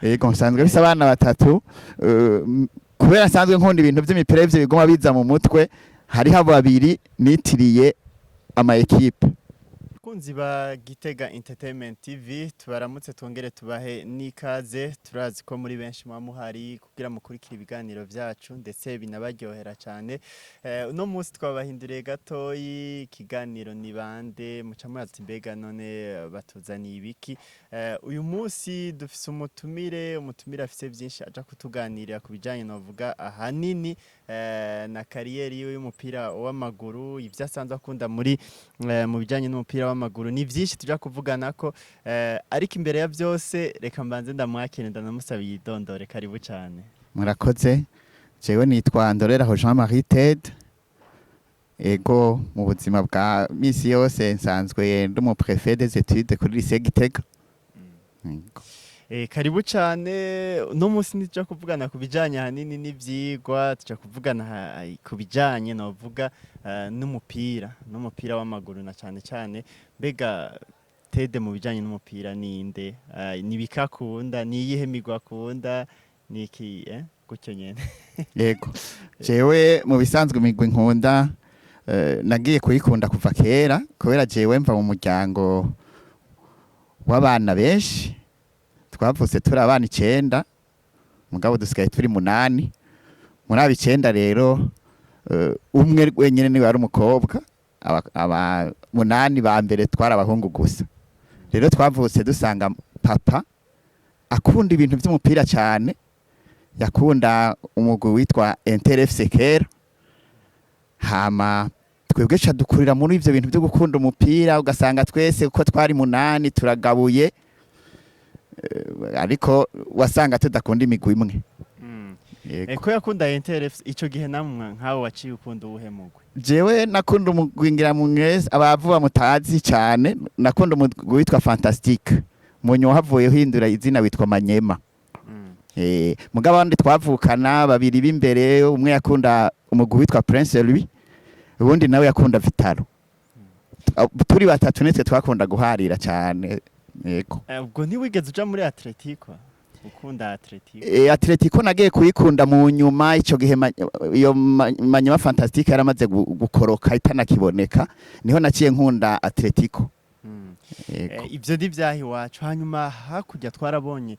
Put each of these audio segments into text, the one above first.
Yego nsanzwe bise abana batatu kubera nsanzwe nkunda ibintu by'imipira y'ivyo bigoma biza mu mutwe hariho babiri nitiriye ama equipe. Kunzi ba Gitega Entertainment TV tubaramutse twongere tubahe nikaze turazi ko muri benshi muhari kugira mukurikira ibiganiro vyacu ndetse binabaryohera cyane no musi twabahinduriye gatoyi ikiganiro ni bande muca murazi mbega none batuzaniye ibiki uyu musi dufise umutumire afise byinshi aja kutuganirira ku bijanye novuga ahanini na kariyeri y'umupira w'amaguru ivyo asanzwe akunda muri mu bijanye n'umupira w'amaguru ni byinshi tuja kuvugana ko ariko imbere ya byose reka mbanze ndamwakire ndanamusabiye idondore karibu cyane. Murakoze jewe nitwa Ndoreraho Jean-Marie Ted ego mu buzima bwa misi yose nsanzwe ndi mu préfet des études kuri lycée Gitega. Karibu cyane no musi nija kuvugana ku bijanye hanini n'ivyigwa tuja kuvugana ku bijanye novuga n'umupira w'amaguru na cyane mbega Tede mu bijanye n'umupira ninde nibikakunda niyihe migwa akunda niki gutyo nyene. Yego jewe mu bisanzwe imigwi nkunda nagiye kuyikunda kuva kera kubera jewe mva mu muryango w'abana benshi twavutse turi abana 9 mugabo dusigaye turi 8 muri aba 9 rero umwe wenyene niwe ari umukobwa aba 8 ba mbere twari abahungu gusa rero twavutse dusanga papa akunda ibintu by'umupira cyane yakunda umugwi witwa FC kera hama twebwe cha dukurira muri ivyo bintu byo gukunda umupira ugasanga twese uko twari 8 turagabuye ariko wasanga tudakunda imigwi imwe. Eko yakunda NTRF ico gihe namwe nkawe waciye ukunda ubuhe mugwi? Jewe nakunda umugwingira mu mwese abavuba mutazi cyane nakunda umugwi witwa Fantastique munyo havuye hindura izina witwa Manyema. Mugabo abandi twavukana babiri b'imbere umwe yakunda umugwi witwa Prince Louis ubundi nawe yakunda Vitalo. Turi batatu nitwe twakunda guharira cyane. Yego. Ubwo ntiwigeze uja muri Atletico? Ukunda Atletico? Atletico nagiye kuyikunda mu nyuma ico gihe iyo Manyema Fantastique yaramaze gukoroka itanakiboneka niho naciye nkunda Atletico. Ibyo ndivyahi wacu hanyuma hakujya twarabonye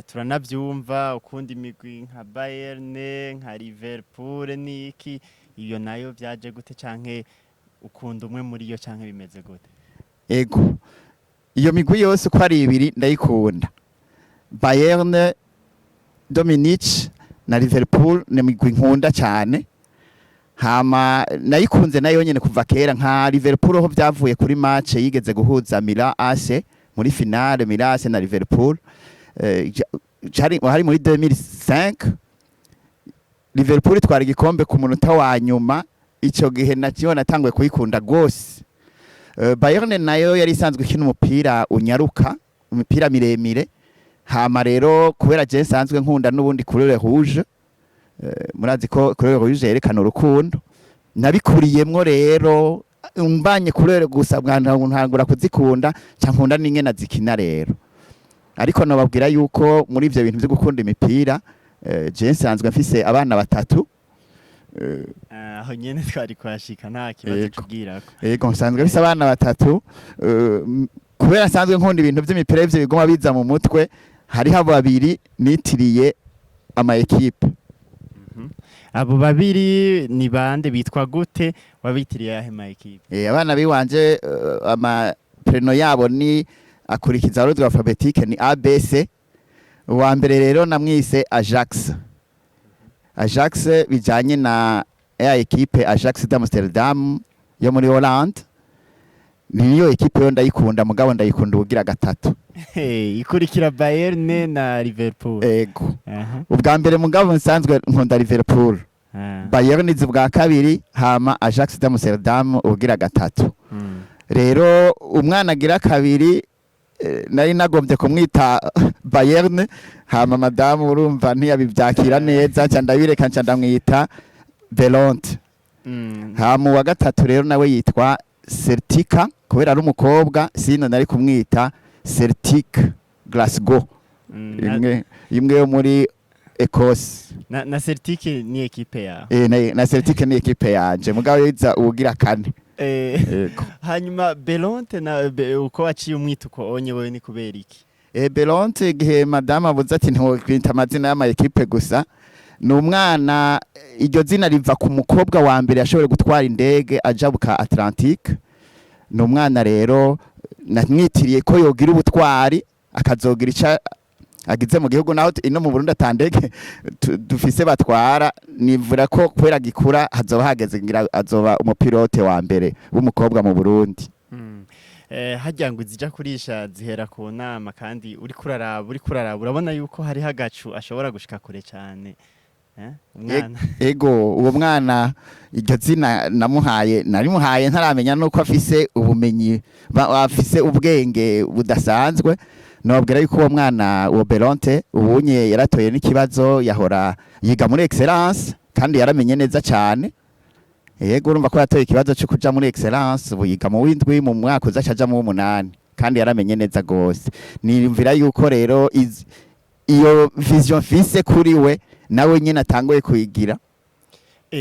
turanavyumva ukunda imigwi nka Bayern nka Liverpool niki iyo nayo vyaje gute canke ukunda umwe muri yo canke bimeze gute? Ego iyo migwi yose uko ari ibiri ndayikunda Bayern Dominic na Liverpool ni migwi nkunda cyane hama nayikunze nayo nyene kuva kera nka Liverpool ho byavuye kuri match yigeze guhuza Milan AC muri finale Milan AC na Liverpool hari muri 2005 Liverpool twari igikombe ku munota wa nyuma ico gihe naciye natangwe kuyikunda gose. Bayern nayo yari isanzwe ikina umupira unyaruka umupira miremire hama rero kubera je nsanzwe nkunda n'ubundi couleur rouge murazi ko couleur rouge yerekana urukundo nabikuriyemwo rero umbanye couleur gusa ntangura kuzikunda cyankunda n'ingena zikina rero ariko nababwira yuko muri ivyo bintu byo gukunda imipira je nsanzwe mfise abana batatu aho nyene twari kwashika nta kibazo tubwirako. Yego nsanzwe bise abana batatu kubera nsanzwe nkunda ibintu by'imipira y'ivyo bigoma biza mu mutwe hariho babiri nitiriye ama equipe. Abo babiri ni bande bitwa gute wabitiriye ahe ma equipe? Abana biwanje ama preno yabo ni akurikiza ordre alphabétique ni ABC uwa mbere rero namwise Ajax bijanye na equipe Ajax d'Amsterdam yo muri Holland niyo equipe yo ndayikunda mugabo ndayikunda ubugira gatatu. Ikurikira Bayern na Liverpool. Ego. Ubwa mbere mugabo nsanzwe nkunda Liverpool. Bayern izi bwa kabiri hama Ajax d'Amsterdam ubugira gatatu. Rero umwana agira kabiri nari nagombye kumwita Bayern hama madamu urumva ntiyabivyakira neza cyandabireka cyandamwita Belonte. Hama wa gatatu rero nawe yitwa Celtica kubera ari umukobwa sino nari kumwita Celtic Glasgow imwe yo muri Ecosse na Celtic ni ekipe yawe na Celtic ni ekipe yanje mugabo yiza ugira kane hanyuma Belonte na uko waciye umwituko onye wewe ni kubera iki Belonte igihe madame avuze ati ntiwokwita amazina y'ama ekipe gusa ni umwana iryo zina riva ku mukobwa wa mbere yashoboye gutwara indege ajabuka Atlantique ni umwana rero namwitiriye ko yogira ubutwari akazogira ica agize mu gihugu naho ino mu Burundi atandege dufise batwara nivura ko kwera gikura hazoba hageze ngira azoba umupilote wa mbere w'umukobwa mu Burundi hajya ngo zija kurisha zihera ku nama kandi uri kuraraba urabona yuko hari hagacu ashobora gushika kure cyane umwana ego uwo mwana iryo zina narimuhaye ntaramenya nuko afise ubumenyi afise ubwenge budasanzwe nobwira yuko uwo mwana uwo Belonte ubunye yaratoye n'ikibazo yahora yiga muri excellence kandi yaramenye neza cyane yego urumva ko yatoye ikibazo cyo kuja muri excellence ubu yiga mu windwi mu mwaka uzacaja mu 8 kandi yaramenye neza gose niyumvira yuko rero iyo vision fise kuri we nawe nyine atangoye kuyigira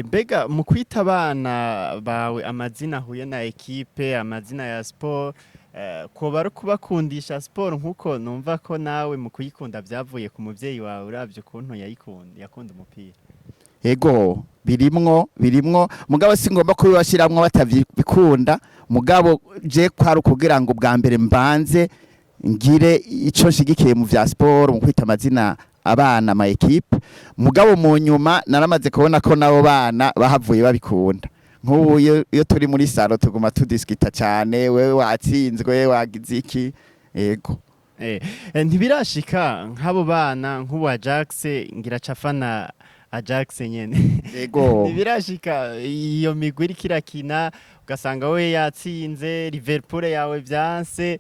mbega mu kwita abana bawe amazina ahuye na ekipe amazina ya sport ko bari kubakundisha sport nkuko numva ko nawe mu kuyikunda byavuye ku muvyeyi wawe uravye ukuntu yakunda umupira ego birimwo mugabo singomba kubibashiramwo batavikunda mugabo je kwari kugira ngo bwa mbere mbanze ngire ico nshigikiye mu vya sport mu kwita amazina abana ma equipe mugabo mu nyuma naramaze kubona ko nabo bana bahavuye babikunda nk'ubu iyo turi muri salo tuguma tudiskita cyane wewe watsinzwe wagize iki ego ntibirashika nk'abo bana nk'ubu Ajax ngira cafana Ajax nyene ego ntibirashika iyo migwi iri kirakina ugasanga we yatsinze Liverpool yawe byanse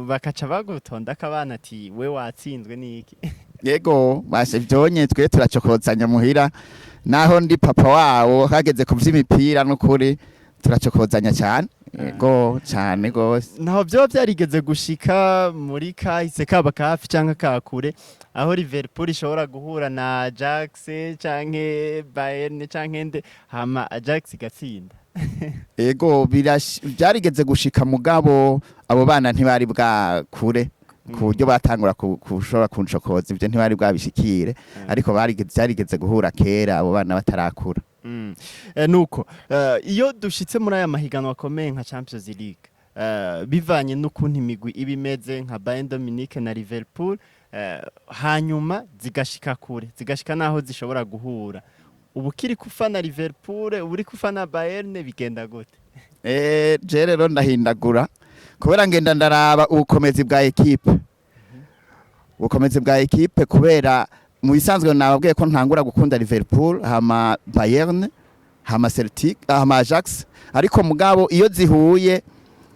bakaca bagutonda akabana ati we watsinzwe niki yego bashe byonye twe turacokozanya muhira naho ndi papa wawo hageze ku vy'imipira n'ukuri turacokozanya cyane yego cyane gose naho byo byarigeze gushika muri kahise kaba kafi canka kakure aho Liverpool ishobora guhura na Ajax canke Bayern canke nde hama Ajax gatsinda yego byarigeze gushika mugabo abo bana ntibari bwa kure ku buryo batangura kushobora kunshokoza ibyo ntibari bwabishikire ariko byarigeze guhura kera abo bana batarakura nuko iyo dushitse muri aya mahiganwa akomeye nka Champions League bivanye n'ukuntu imigwi ibimeze nka Bayern Dominique na Liverpool hanyuma zigashika kure zigashika naho zishobora guhura ubu kiri kufana Liverpool uri kufana Bayern bigenda gute je rero ndahindagura kubera ngenda ndaraba ubukomezi bwa equipe ubukomezi bwa equipe kubera mu bisanzwe nababwiye ko ntangura gukunda Liverpool hama Bayern hama Celtic hama Ajax ariko mugabo iyo zihuye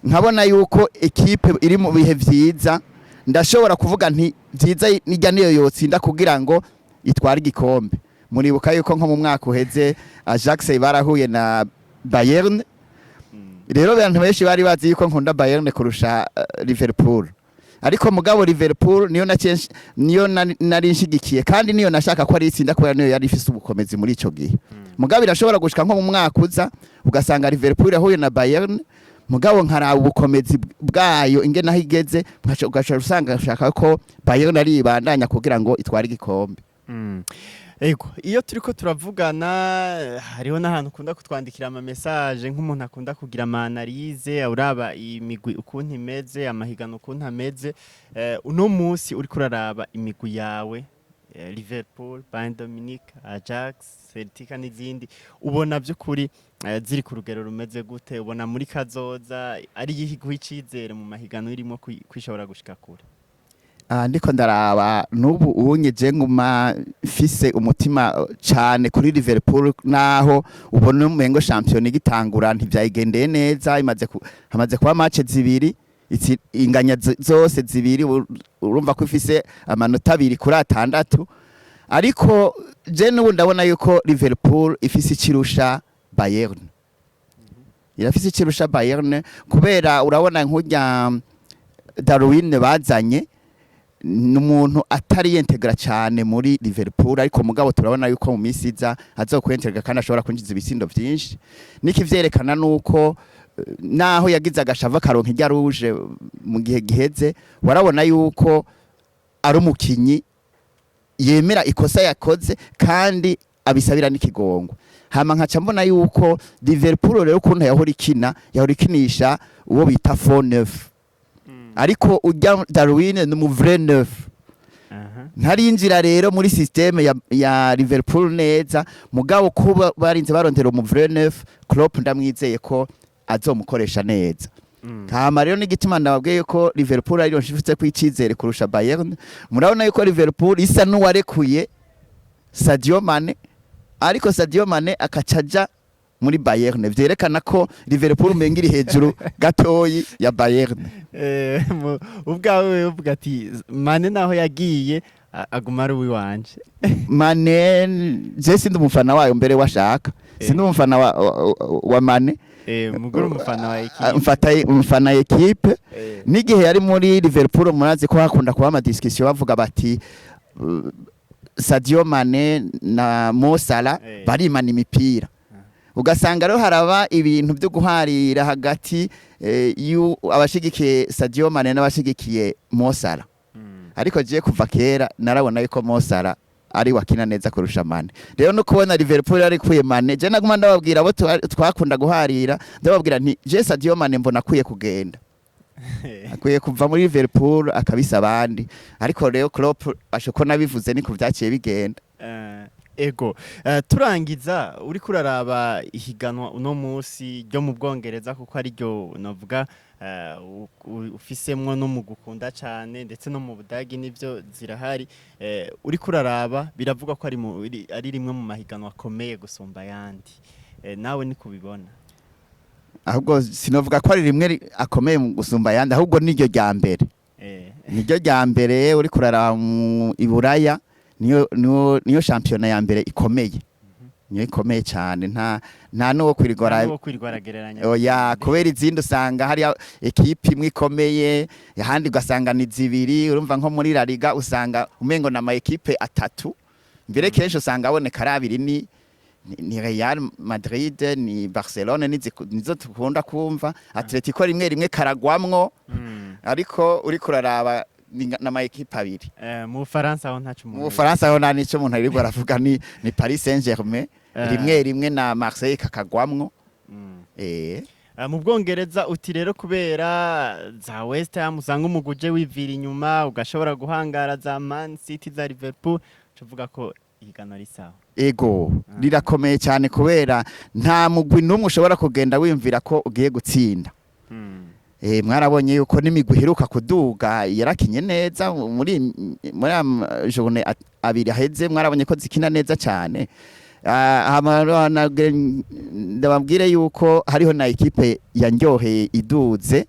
nkabona yuko equipe iri mu bihe vyiza ndashobora kuvuga nti vyiza nijya niyo yotsinda kugira ngo itware igikombe muribuka yuko nko mu mwaka uheze Ajax barahuye na Bayern rero abantu benshi bari bazi yuko nkunda Bayern kurusha Liverpool ariko mugabo Liverpool niyo nari nshigikiye kandi niyo nashaka ko ari itsinda kubera niyo yari ifise ubukomezi muri ico gihe mugabo irashobora gushika nko mu mwaka uza ugasanga Liverpool yahuye na Bayern mugabo nkaraba ubukomezi bwayo ingene naho igeze ugashobora usanga ashaka ko Bayern ari ibandanya kugira ngo itware igikombe ego iyo turiko turavugana hariho n'ahantu ukunda kutwandikira ama message nk'umuntu akunda kugira ama analyse uraba imigwi ukuntu imeze amahigano ukuntu ameze uno munsi uri kuraraba imigwi yawe Liverpool, Bayern Dominique, Ajax, Celtic n'izindi ubona by'ukuri ziri ku rugero rumeze gute ubona muri kazoza ari yihigwa icizere mu mahigano irimo kwishobora gushika kure ndiko ndaraba nubu unyeje nguma fise umutima cyane kuri Liverpool naho ubona umengo champion igitangura ntivyayigendeye neza hamaze kuba match zibiri inganya zose zibiri urumva ko ifise amanota 2 kuri 6 ariko je nubu ndabona yuko Liverpool ifise ikirusha Bayern irafise ikirusha Bayern kubera urabona nk'urya Darwin bazanye n'umuntu atari yentegra cyane muri Liverpool, ariko mugabo turabona yuko mu minsi iza azokwentegra kandi ashobora kwinjiza ibisindo byinshi. Niki vyerekana nuko naho yagize agashava karonka irya rouge mu gihe giheze, warabona yuko ari umukinyi yemera ikosa yakoze kandi abisabira n'ikigongo. Hama nkaca mbona yuko Liverpool rero kuntu yahora ikinisha uwo bita faux neuf, ariko ujya Darwin ni mu vrai neuf. Ntarinjira rero muri systeme ya Liverpool neza, mugabo kuba barinze barondera mu vrai neuf, Klopp ndamwizeye ko azomukoresha neza. Hama rero n'igituma ndababwiye ko Liverpool ari nshifutse kwicizere kurusha Bayern. Murabona yuko Liverpool isa n'uwarekuye Sadio Mane, ariko Sadio Mane akacaja muri Bayern, vyerekana ko Liverpool mengiri hejuru gatoyi ya Bayern. Ubwawe uvuga ati Mane naho yagiye aguma ari uwanje. Mane je sindi umufana wayo mbere washaka, sindi umufana wa Mane. Muguru umufana wa equipe. Umufana equipe. N'igihe yari muri Liverpool murazi ko hakunda kuba ama discussion bavuga bati Sadio Mane na Mo Salah barimana imipira. Ugasanga rero haraba ibintu byo guharira hagati abashigikiye Sadio Mane n'abashigikiye Mo Salah. Ariko je kuva kera narabona yuko Mo Salah ari wakina neza kurusha Mane. Rero no kubona Liverpool ari kuye Mane, je naguma ndababwira abo twakunda guharira, ndababwira nti je Sadio Mane mbona akuye kugenda. Akuye kuva muri Liverpool akabisa abandi, ariko rero Klopp ashoko nabivuze niko byaciye bigenda. Ego turangiza uri kuraraba ihiganwa uno musi ryo mu Bwongereza, kuko ari ryo navuga ufisemwo no mu gukunda cyane, ndetse no mu Budagi nivyo zirahari. Uri kuraraba biravuga ko ari rimwe mu mahiganwa akomeye gusumba yandi. Nawe ni kubibona? Ahubwo sinovuga ko ari rimwe akomeye mu gusumba yandi, ahubwo niryo rya mbere. Niryo rya mbere uri kuraraba mu Iburaya, niyo championa ya mbere ikomeye. Niyo ikomeye cyane, nta nuwo kwirigora gereranya. Oya, kubera izindi usanga hari equipe imwe ikomeye, ahandi ugasanga ni zibiri. Urumva nko muri La Liga usanga umengo na ma equipe atatu, mbere kenshi usanga aboneka ari abiri, ni Real Madrid, ni Barcelona, nizo tukunda kumva. Atletico rimwe karagwamwo, ariko uri kuraraba na ma equipe abiri. Mu Faransa aho ntacu umuntu. Mu Faransa aho nta nico umuntu ariko aravuga ni Paris Saint-Germain, rimwe na Marseille kakagwamwo. Mu Bwongereza uti rero kubera za West Ham usanga umuguje wivira inyuma, ugashobora guhangara za Man City, za Liverpool, tuvuga ko ihiganwa risawa. Ego rirakomeye cyane kubera nta mugwi n'umwe ushobora kugenda wimvira ko ugiye gutsinda. Mwarabonye yuko n'imigwi iheruka kuduga yarakinye neza muri journée abiri aheze, mwarabonye ko zikina neza cyane. Ndababwire yuko hariho na equipe yanyoheye iduze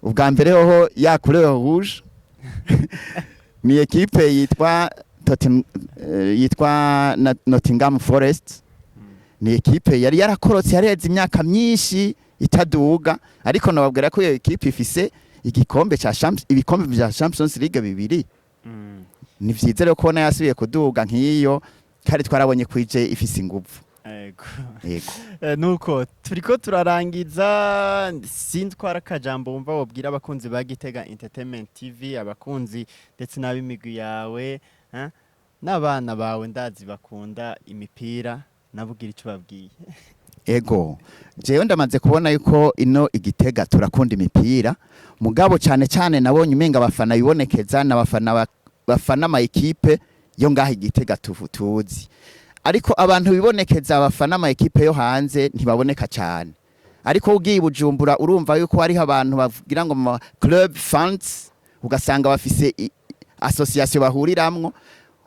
ubwa mbere ho yakure rouge. Ni equipe yitwa Nottingham Forest. Ni equipe yari yarakorotse yareze imyaka myinshi itaduga, ariko nababwira ko iyo equipe ifise ibikombe vya Champions League bibiri. Ni vyiza rero kubona yasubiye kuduga nk'iyo, kandi twarabonye kwije ifise inguvu. Yego. Nuko turiko turarangiza, sintwara kajambo wumva wobwira abakunzi ba Gitega Entertainment TV, abakunzi ndetse n'abimigwi yawe, n'abana bawe ndazi bakunda imipira, nabugira ico babwiye. Ego, jewe ndamaze kubona yuko ino Igitega turakunda imipira, mugabo cyane nabonye umenga abafana bibonekeza n'abafana bafana ama equipe yo ngaha Igitega tuzi. Ariko abantu bibonekeza abafana ama equipe yo hanze ntibaboneka cyane. Ariko ugiye Bujumbura urumva yuko hari abantu bavugira ngo club fans, ugasanga bafise association bahuriramwo.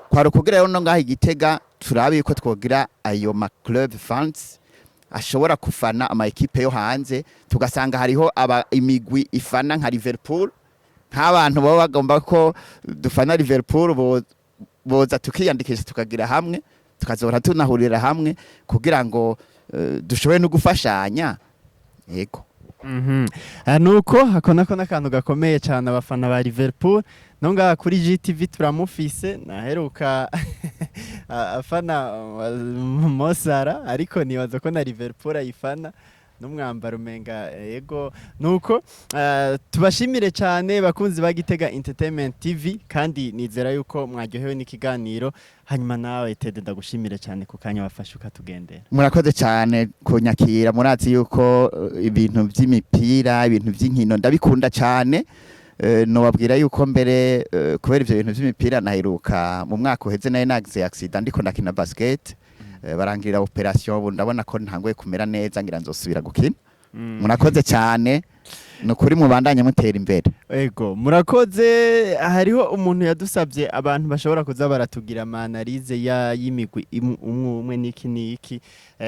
Kwaro kugira rero no ngaha Igitega turabe yuko twogira ayo ma club fans ashobora kufana ama equipe yo hanze, tugasanga hariho imigwi ifana nka Liverpool, nk'abantu baba bagomba ko dufana Liverpool boza tukiyandikisha tukagira hamwe, tukazora tunahurira hamwe kugira ngo dushobore no gufashanya. Yego. Nuko hakona ko nakantu gakomeye cyane abafana ba Liverpool nonga kuri GTV turamufise naheruka afana Mosara ariko nibaza ko na Liverpool ayifana n'umwambaro umenga yego nuko tubashimire cyane bakunzi ba GITEGA-Ent TV kandi nizera yuko mwaryohewe n'ikiganiro hanyuma nawe Tede ndagushimire cyane ku kanya wafashe ukatugendera. Murakoze cyane kunyakira, murazi yuko ibintu by'imipira ibintu by'inkino ndabikunda cyane. Nobabwira yuko mbere kubera ivyo bintu by'imipira naheruka mu mwaka uheze naye nagize accident ndiko ndakina basket. Barangirira operation ubu ndabona ko ntangoye kumera neza ngira nzosubira gukina. Murakoze cyane nukuri mubandanye mutera imbere. Ego murakoze. Hariho umuntu yadusabye abantu bashobora kuza baratugira analyse y'imigwi umwe niki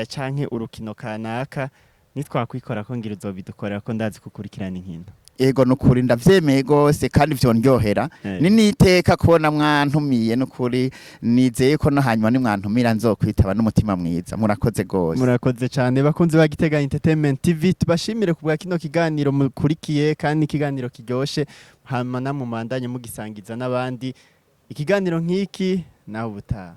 canke urukino kanaka nitwakwikora ko ngira uzobidukorera ko ndazi kukurikirana inkino. Ego nukuri ndavyemeye gose kandi vyondyohera niteka kubona mwantumiye nukuri nizeye ko no hanyuma ni mwantumira nzokwitaba n'umutima mwiza. Murakoze gose. Murakoze cyane bakunzi ba GITEGA-Ent TV tubashimire kubwa kino kiganiro mukurikiye kandi ikiganiro kiryoshe hama namumandanye mugisangiza n'abandi ikiganiro nk'iki naho ubutaha.